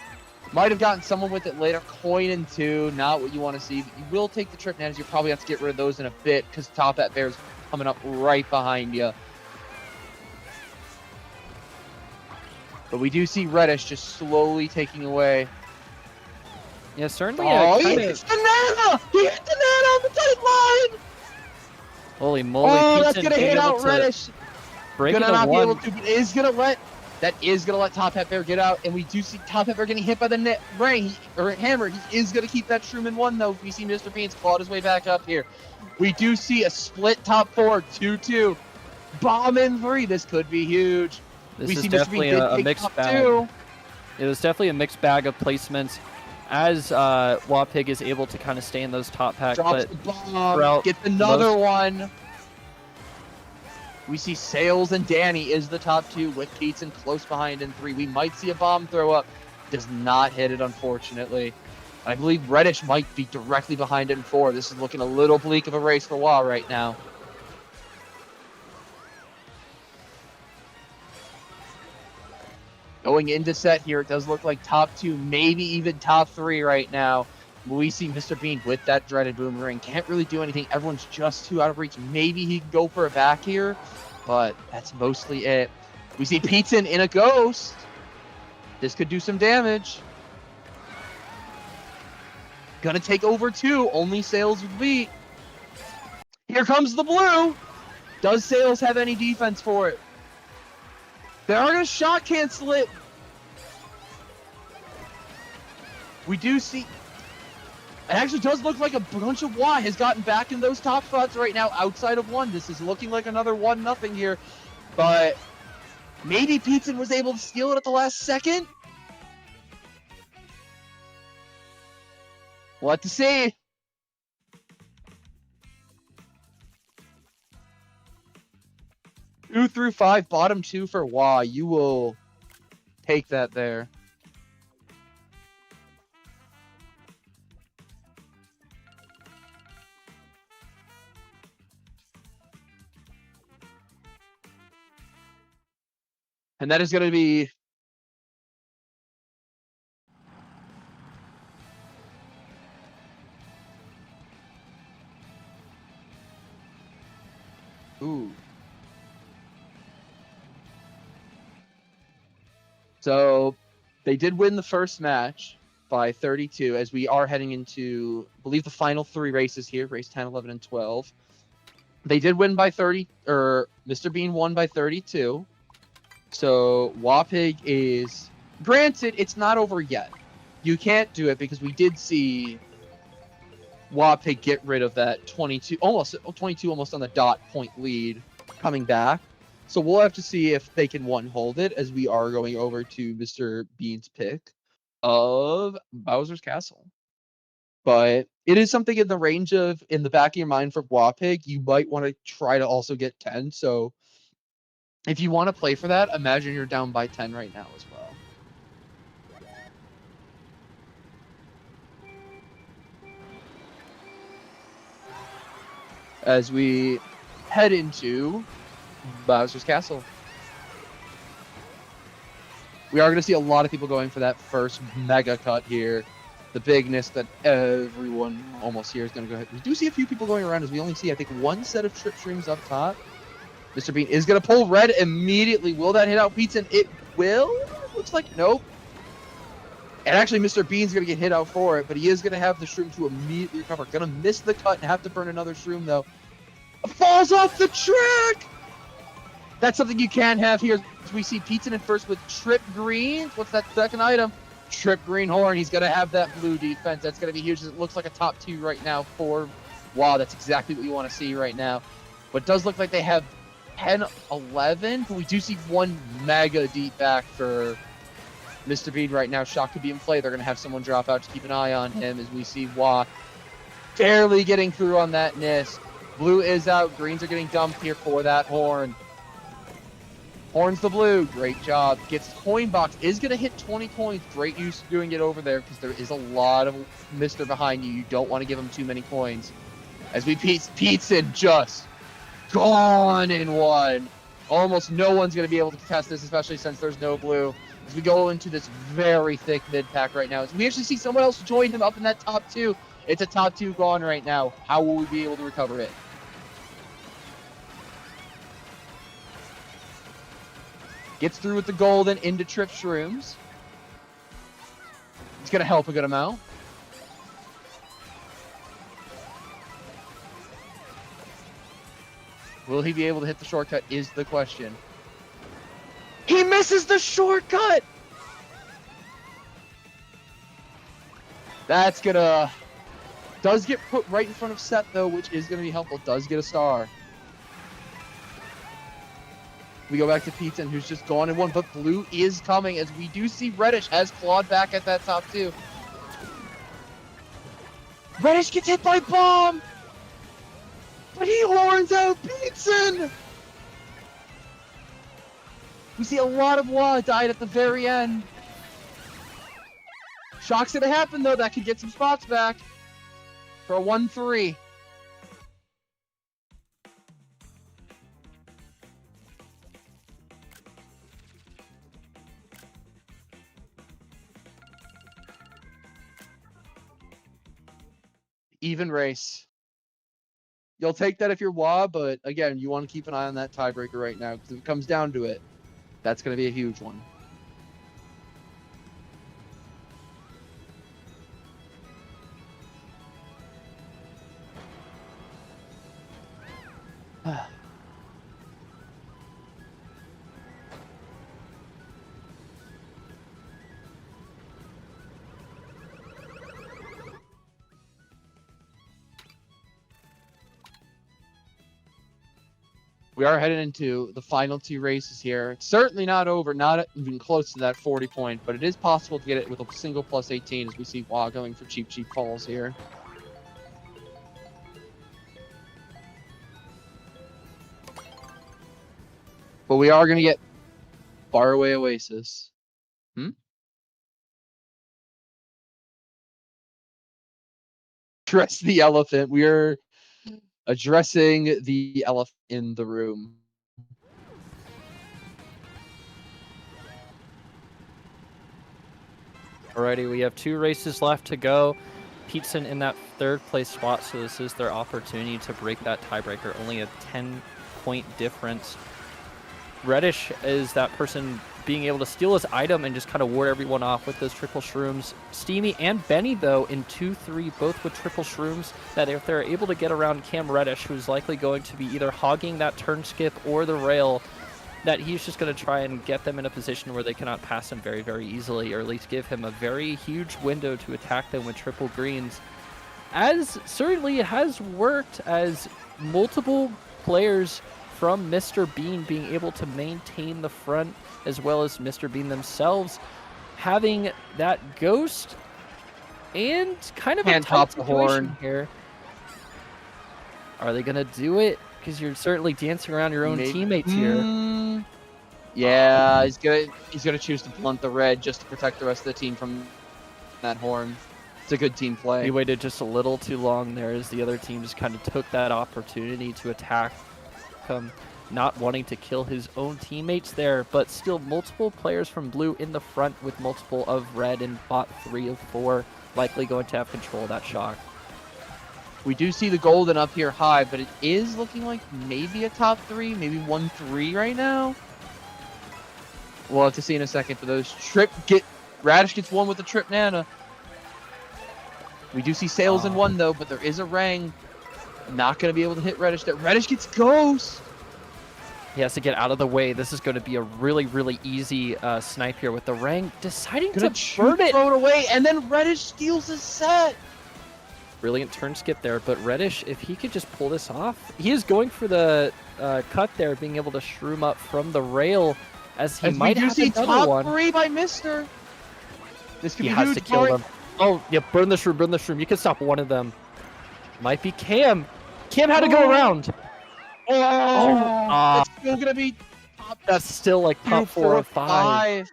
Might have gotten someone with it later. Coin in 2, not what you want to see. But you will take the trip nanos. You probably have to get rid of those in a bit, because Top Hat Bear's coming up right behind you. But we do see Reddish just slowly taking away. Yeah, certainly. He hits the nano! He hit the nano on the tight line! Holy moly. Oh, that's going to hit out Reddish. Breaking gonna not be able to, but is going to let... That is going to let Top Hat Bear get out, and we do see Top Hat Bear getting hit by the net ray, or hammer. He is going to keep that shroom in 1, though. We see Mr. Bean's clawed his way back up here. We do see a split top 4, 2-2. Bomb in 3. This could be huge. This is definitely a mixed bag. It was definitely a mixed bag of placements, as Wapig is able to kind of stay in those top packs. Drops the bomb, gets another one. We see Sales and Danny is the top 2 with Peetson close behind in 3. We might see a bomb throw up. Does not hit it, unfortunately. I believe Reddish might be directly behind it in 4. This is looking a little bleak of a race for WA right now. Going into set here, it does look like top 2, maybe even top 3 right now. We see Mr. Bean with that dreaded boomerang. Can't really do anything. Everyone's just too out of reach. Maybe he can go for a back here, but that's mostly it. We see Peetson in a ghost. This could do some damage. Gonna take over 2. Only Sales would beat. Here comes the blue. Does Sales have any defense for it? They are gonna shot cancel it. We do see. It actually does look like a bunch of WA has gotten back in those top spots right now outside of 1. This is looking like another 1-0 here. But maybe Peetson was able to steal it at the last second. We'll have to see. Two through 5, bottom 2 for WA. You will take that there. And that is going to be ooh. So they did win the first match by 32 as we are heading into, I believe, the final 3 races here, race 10, 11, and 12. They did win by 30, or Mr. Bean won by 32. So Wapig is, granted, it's not over yet. You can't do it because we did see Wapig get rid of that 22 almost on the dot point lead coming back. So we'll have to see if they can hold it as we are going over to Mr. Bean's pick of Bowser's Castle. But it is something in the range of, in the back of your mind for Wapig, you might want to try to also get 10. So if you want to play for that, imagine you're down by 10 right now as well. As we head into Bowser's Castle. We are going to see a lot of people going for that first mega cut here. The bigness that everyone almost here is going to go ahead. We do see a few people going around as we only see, I think, 1 set of trip streams up top. Mr. Bean is going to pull red immediately. Will that hit out Peetson? It will. Looks like nope. And actually, Mr. Bean's going to get hit out for it, but he is going to have the shroom to immediately recover. Going to miss the cut and have to burn another shroom, though. Falls off the track! That's something you can have here. We see Peetson in first with Trip Green. What's that second item? Trip Green Horn. He's going to have that blue defense. That's going to be huge. It looks like a top 2 right now for WA. That's exactly what you want to see right now. But it does look like they have 10, 11, but we do see 1 mega deep back for Mr. Bean right now. Shot could be in play. They're going to have someone drop out to keep an eye on him as we see WA barely getting through on that NIS. Blue is out. Greens are getting dumped here for that horn. Horns the blue. Great job. Gets coin box. Is going to hit 20 coins. Great use of doing it over there because there is a lot of Mr. behind you. You don't want to give him too many coins. As we Peetson just gone in 1. Almost no one's going to be able to contest this, especially since there's no blue. As we go into this very thick mid pack right now. As we actually see someone else join him up in that top 2. It's a top 2 gone right now. How will we be able to recover it? Gets through with the golden into Trip Shrooms. It's going to help a good amount. Will he be able to hit the shortcut is the question. He misses the shortcut! That's gonna... Does get put right in front of Seth, though, which is going to be helpful. Does get a star. We go back to Peetson, who's just gone in 1, but blue is coming, as we do see Reddish has clawed back at that top 2. Reddish gets hit by bomb! But he horns out Peetson! We see a lot of Wa died at the very end. Shock's gonna happen though. That could get some spots back for a 1-3. Even race. You'll take that if you're Wa, but again, you want to keep an eye on that tiebreaker right now because if it comes down to it, that's going to be a huge one. We are headed into the final 2 races here. It's certainly not over, not even close to that 40 point, but it is possible to get it with a single plus 18 as we see Wa going for cheap falls here. But we are going to get Faraway Oasis. Address the elephant. We are addressing the elephant in the room. Alrighty, we have 2 races left to go. Peteson in that 3rd place spot, so this is their opportunity to break that tiebreaker. Only a 10-point difference. Reddish is that person being able to steal his item and just kind of ward everyone off with those triple shrooms. Steamy and Benny, though, in 2-3, both with triple shrooms, that if they're able to get around Cam Reddish, who's likely going to be either hogging that turn skip or the rail, that he's just going to try and get them in a position where they cannot pass him very, very easily, or at least give him a very huge window to attack them with triple greens. As certainly it has worked, as multiple players from Mr. Bean being able to maintain the front, as well as Mr. Bean themselves having that ghost and kind of a tight situation here. Are they going to do it? Because you're certainly dancing around your own teammates here. Yeah, he's gonna choose to blunt the red just to protect the rest of the team from that horn. It's a good team play. He waited just a little too long there as the other team just kind of took that opportunity to attack him, not wanting to kill his own teammates there, but still multiple players from blue in the front with multiple of red and bot 3 of 4 likely going to have control of that shock. We do see the golden up here high, but it is looking like maybe a top 3, maybe 1-3 right now. We'll have to see in a second for those Radish gets 1 with the trip Nana. We do see Sales in 1 though, but there is a Rang. Not going to be able to hit Reddish. That Reddish gets Ghost. He has to get out of the way. This is going to be a really, really easy snipe here with the Rang deciding to burn it. Throw it away, and then Reddish steals his set. Brilliant turn skip there, but Reddish, if he could just pull this off, he is going for the cut there, being able to shroom up from the rail, as he might have another one. Top 3 by Mister. This could be huge. He has to kill them. Oh, yeah, burn the shroom, burn the shroom. You can stop one of them. Might be Cam. Cam had to go around. That's still gonna be top. That's still like top 4 or 5.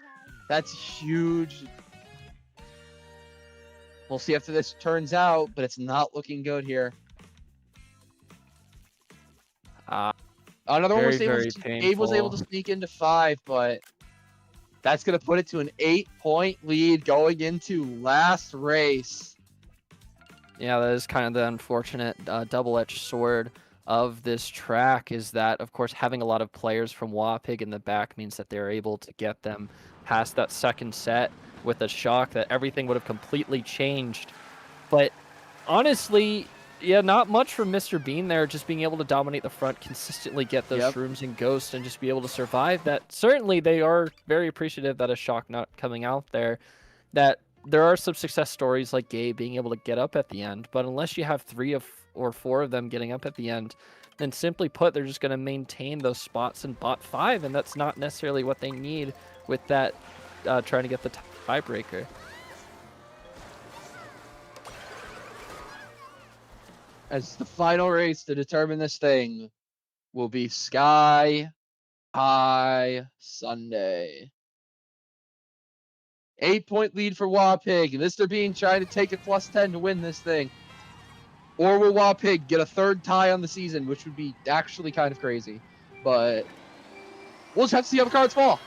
That's huge. We'll see after this turns out, but it's not looking good here. Another one was Gabe was able to sneak into 5, but that's going to put it to an 8-point lead going into last race. Yeah, that is kind of the unfortunate double-edged sword of this track, is that, of course, having a lot of players from Wapig in the back means that they're able to get them past that second set with a shock that everything would have completely changed. But honestly, yeah, not much from Mr. Bean there, just being able to dominate the front, consistently get those shrooms and ghosts, and just be able to survive that. Certainly, they are very appreciative that a shock not coming out there, that there are some success stories like Gabe being able to get up at the end, but unless you have 3 or 4 of them getting up at the end, then simply put, they're just going to maintain those spots in bot 5, and that's not necessarily what they need with that trying to get the tiebreaker. As the final race to determine this thing will be Sky tie Sunday. 8-point lead for Wapig. Mr. Bean trying to take a +10 to win this thing. Or will Wapig get a third tie on the season, which would be actually kind of crazy. But we'll just have to see how the cards fall.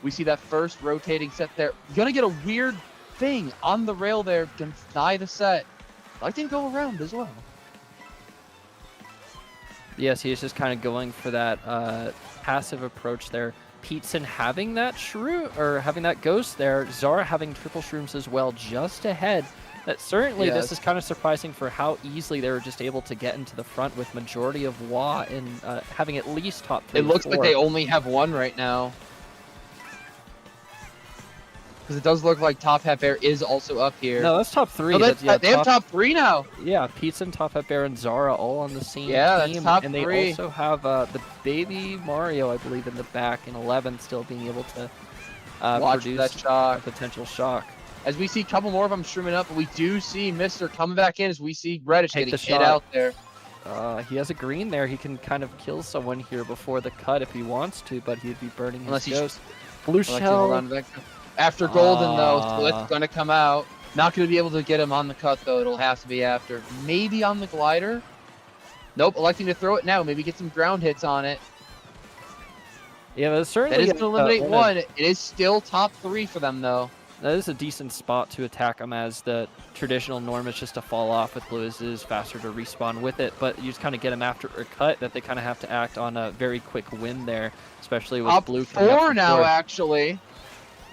We see that first rotating set there. Gonna get a weird thing on the rail there. Gonna deny the set. I didn't go around as well. Yes, he is just kind of going for that passive approach there. Peteson having that shrew or having that ghost there. Zara having triple shrooms as well, just ahead. That certainly this is kind of surprising for how easily they were just able to get into the front with majority of Wa and having at least top 3. It looks like they only have one right now. Because it does look like Top Hat Bear is also up here. No, that's top 3. No, they have top 3 now. Yeah, Peteson, Top Hat Bear, and Zara all on the same team. That's top and 3. They also have the baby Mario, I believe, in the back in 11th, still being able to produce that shock. a potential shock. As we see a couple more of them streaming up, but we do see Mr. coming back in as we see Reddish Take getting the hit shot. out there. He has a green there. He can kind of kill someone here before the cut if he wants to, but he'd be burning his ghost. Blue shell. After Golden, though, so it's going to come out. Not going to be able to get him on the cut, though. It'll have to be after. Maybe on the glider. Nope, electing to throw it now. Maybe get some ground hits on it. Yeah, that's certainly that is going to eliminate one. It is still top 3 for them, though. That is a decent spot to attack him, as the traditional norm is just to fall off with blue. It is faster to respawn with it, but you just kind of get him after a cut that they kind of have to act on a very quick win there, especially with top blue. 4 now, actually.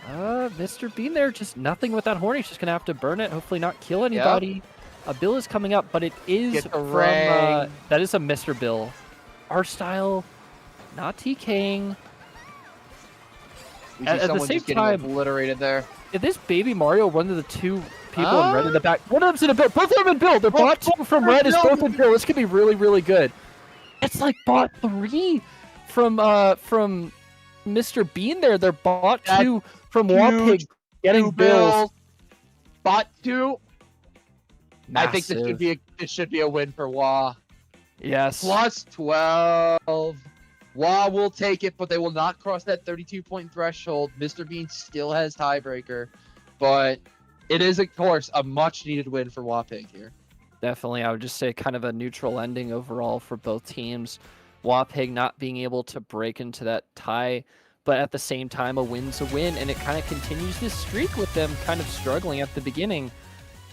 Mr. Bean there, just nothing with that horn. He's just going to have to burn it, hopefully not kill anybody. Yep. Bill is coming up, but it is from, that is a Mr. Bill. Art style, not TKing. At the same time, obliterated there. If this baby Mario, one of the 2 people in red in the back, one of them's in a build, both of them in build. They're bot 2 from red is both in build. This could be really, really good. It's like bot 3 from Mr. Bean there. They're bot 2 from Wapig getting bills. Bot 2. Massive. I think this should be a win for Wa. Yes. Plus 12. Wa will take it, but they will not cross that 32-point threshold. Mr. Bean still has tiebreaker, but it is, of course, a much-needed win for Wapig here. Definitely, I would just say kind of a neutral ending overall for both teams. Wapig not being able to break into that tie, but at the same time, a win's a win, and it kind of continues this streak with them kind of struggling at the beginning.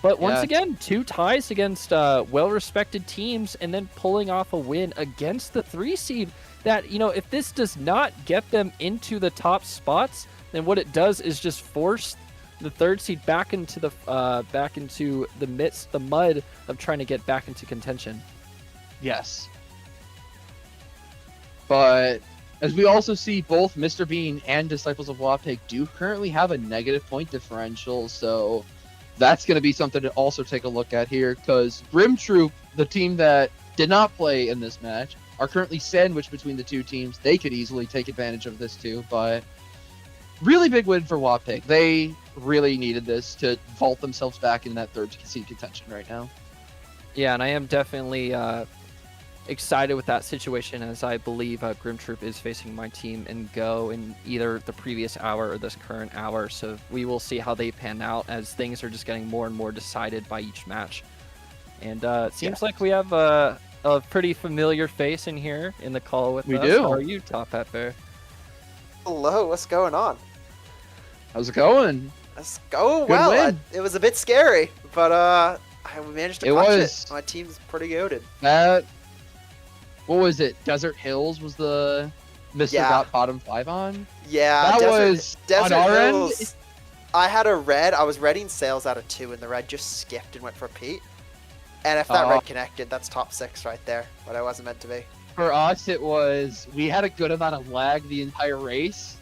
But once again, 2 ties against well-respected teams, and then pulling off a win against the 3 seed. That, you know, if this does not get them into the top spots, then what it does is just force the 3rd seed back into the mud of trying to get back into contention. Yes. But as we also see, both Mr. Bean and Disciples of Wapig do currently have a negative point differential, so that's going to be something to also take a look at here, because Grim Troop, the team that did not play in this match, are currently sandwiched between the 2 teams. They could easily take advantage of this too, but really big win for Wapig. They really needed this to vault themselves back in that 3rd seed contention right now. Yeah, and I am definitely excited with that situation, as I believe Grim Troop is facing my team in Go in either the previous hour or this current hour, so we will see how they pan out as things are just getting more and more decided by each match. And it seems like we have a pretty familiar face in here in the call with us. We do. How are you, Top Hat Bear? Hello, what's going on? How's it going? It's going Good well. win. It was a bit scary, but I managed to punch it. My team's pretty goated. What was it? Desert Hills was the Mr. got bottom 5 on? Yeah, that was Desert on our Hills. End? I had a red. I was reading sales out of 2, and the red just skipped and went for Pete. And if that red connected, that's top 6 right there, but I wasn't meant to be. For us, it was, we had a good amount of lag the entire race,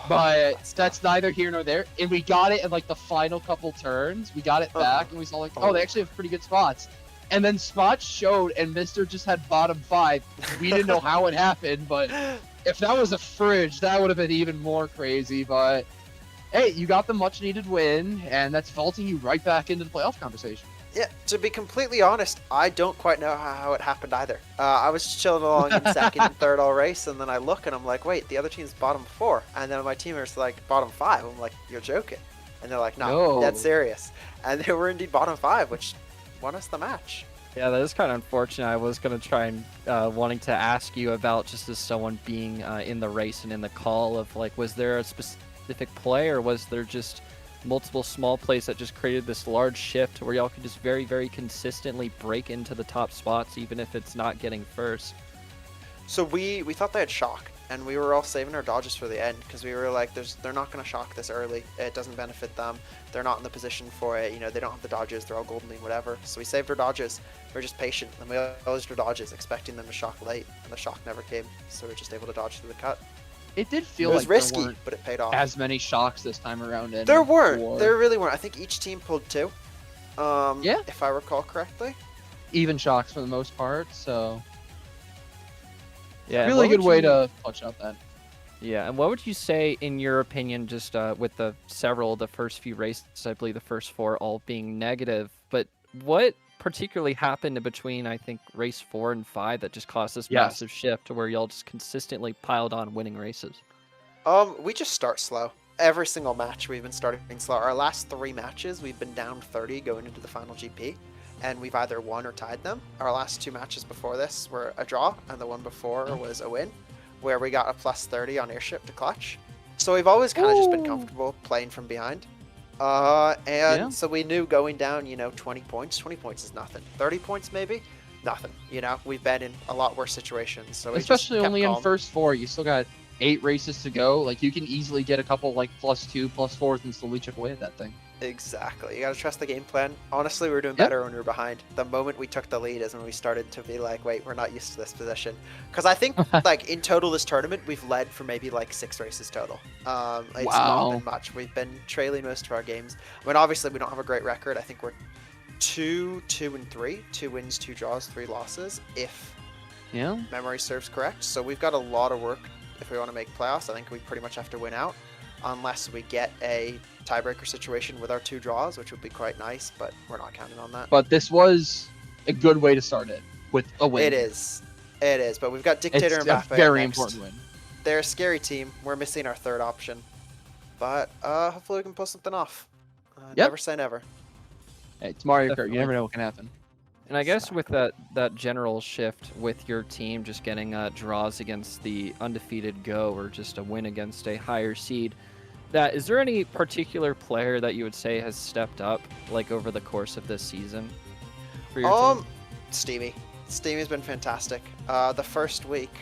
but that's neither here nor there. And we got it in like the final couple turns. We got it back, and we saw like, oh, they actually have pretty good spots. And then spots showed, and Mr. just had bottom 5. We didn't know how it happened, but if that was a fridge, that would have been even more crazy. But hey, you got the much needed win, and that's vaulting you right back into the playoff conversation. Yeah, to be completely honest, I don't quite know how it happened either. I was chilling along in second and third all race, and then I look and I'm like, wait, the other team's bottom 4. And then my teammates are like, bottom 5. I'm like, you're joking. And they're like, no, dead serious. And they were indeed bottom 5, which won us the match. Yeah, that is kind of unfortunate. I was going to try and wanting to ask you about just as someone being in the race and in the call of, like, was there a specific play or was there just multiple small plays that just created this large shift where y'all could just very, very consistently break into the top spots even if it's not getting first? So we thought they had shock, and we were all saving our dodges for the end because we were like, they're not going to shock this early. It doesn't benefit them. They're not in the position for it. You know, they don't have the dodges. They're all golden lean, whatever. So we saved our dodges. We're just patient, and we always do dodges, expecting them to shock late, and the shock never came. So we're just able to dodge through the cut. It did feel It was like risky, there weren't but it paid off. as many shocks this time around. There weren't. There really weren't. I think each team pulled 2. Yeah. If I recall correctly. Even shocks for the most part, so Yeah, really good way to punch out that. Yeah, and what would you say, in your opinion, just with the first few races, I believe the first 4 all being negative, but what particularly happened in between, I think, race 4 and 5 that just caused this massive shift to where y'all just consistently piled on winning races? We just start slow. Every single match we've been starting slow. Our last 3 matches, we've been down 30 going into the final GP, and we've either won or tied them. Our last 2 matches before this were a draw, and the one before was a win, where we got a plus 30 on airship to clutch. So we've always kind of just been comfortable playing from behind. So we knew going down, 20 points. 20 points is nothing. 30 points maybe? Nothing. We've been in a lot worse situations. So especially only calm. in first 4, you still got 8 races to go. Like, you can easily get a couple like +2, +4s and slowly chip away at that thing. Exactly. You gotta trust the game plan. Honestly, we were doing better when we were behind. The moment we took the lead is when we started to be like, wait, we're not used to this position. Because I think, like, in total this tournament, we've led for maybe, like, 6 races total. It's not been much. We've been trailing most of our games. I mean, obviously, we don't have a great record. I think we're 2-2-3. 2 wins, 2 draws, 3 losses, if memory serves correct. So we've got a lot of work if we want to make playoffs. I think we pretty much have to win out. Unless we get a tiebreaker situation with our 2 draws, which would be quite nice, but we're not counting on that. But this was a good way to start it with a win. It is, but we've got Dictator and Mbappe. Mbappe. Very next. important win. They're a scary team. We're missing our 3rd option, but hopefully we can pull something off. Never say never. Hey, it's Mario Kart. Definitely. You never know what can happen. And I guess with that general shift with your team just getting draws against the undefeated Go or just a win against a higher seed, is there any particular player that you would say has stepped up like over the course of this season for your team? Steamy. Steamy's been fantastic. The first week,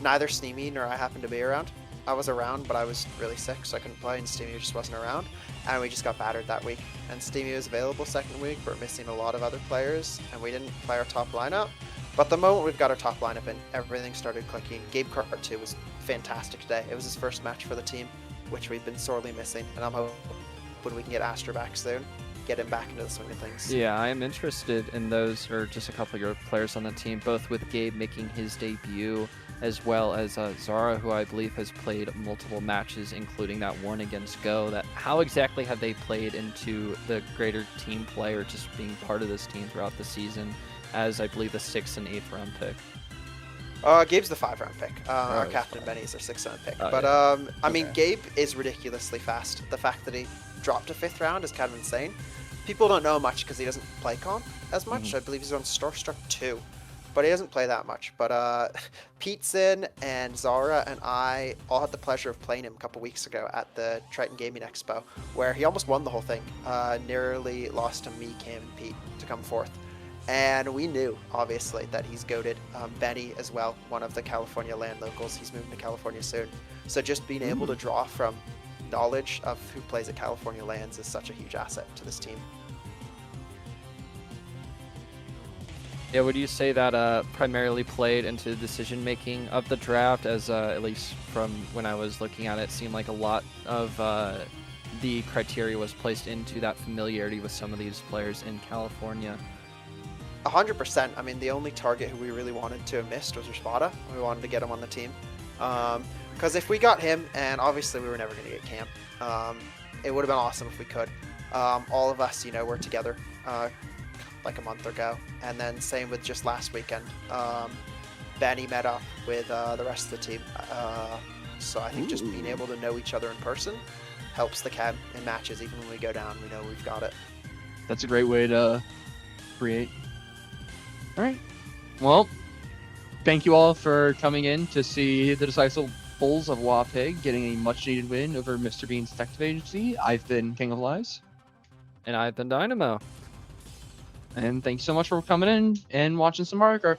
neither Steamy nor I happened to be around. I was around, but I was really sick, so I couldn't play, and Steamy just wasn't around. And we just got battered that week. And Steamy was available second week, but we're missing a lot of other players, and we didn't play our top lineup. But the moment we've got our top lineup in, everything started clicking. Gabe Carhart, too, was fantastic today. It was his first match for the team, which we've been sorely missing, and I'm hoping we can get Astra back soon, get him back into the swing of things. Yeah, I am interested in those, or just a couple of your players on the team, both with Gabe making his debut, as well as Zara, who I believe has played multiple matches, including that one against Go. How exactly have they played into the greater team play, or just being part of this team throughout the season, as I believe the 6th and 8th round pick? Gabe's the 5th-round pick. Our captain Benny is our 6th-round pick. But I mean, Gabe is ridiculously fast. The fact that he dropped to 5th round is kind of insane. People don't know much because he doesn't play comp as much. I believe he's on Starstruck 2, but he doesn't play that much. But Peteson and Zara and I all had the pleasure of playing him a couple weeks ago at the Triton Gaming Expo, where he almost won the whole thing. Nearly lost to me, Cam, and Pete to come 4th. And we knew, obviously, that he's goated. Benny as well, one of the California land locals. He's moving to California soon. So just being able to draw from knowledge of who plays at California lands is such a huge asset to this team. Yeah, would you say that primarily played into the decision-making of the draft, as at least from when I was looking at it, it seemed like a lot of the criteria was placed into that familiarity with some of these players in California? 100%. I mean, the only target who we really wanted to have missed was Raspada. We wanted to get him on the team. Because if we got him, and obviously we were never going to get Camp, it would have been awesome if we could. All of us, you know, were together like a month ago, and then same with just last weekend. Benny met up with the rest of the team, so I think just being able to know each other in person helps the chem in matches. Even when we go down, we know we've got it. That's a great way to create. All right. Well, thank you all for coming in to see the Disciples of Wapig getting a much-needed win over Mr. Bean's Detective Agency. I've been King of Lies. And I've been Dynamo. And thank you so much for coming in and watching some Mario Kart.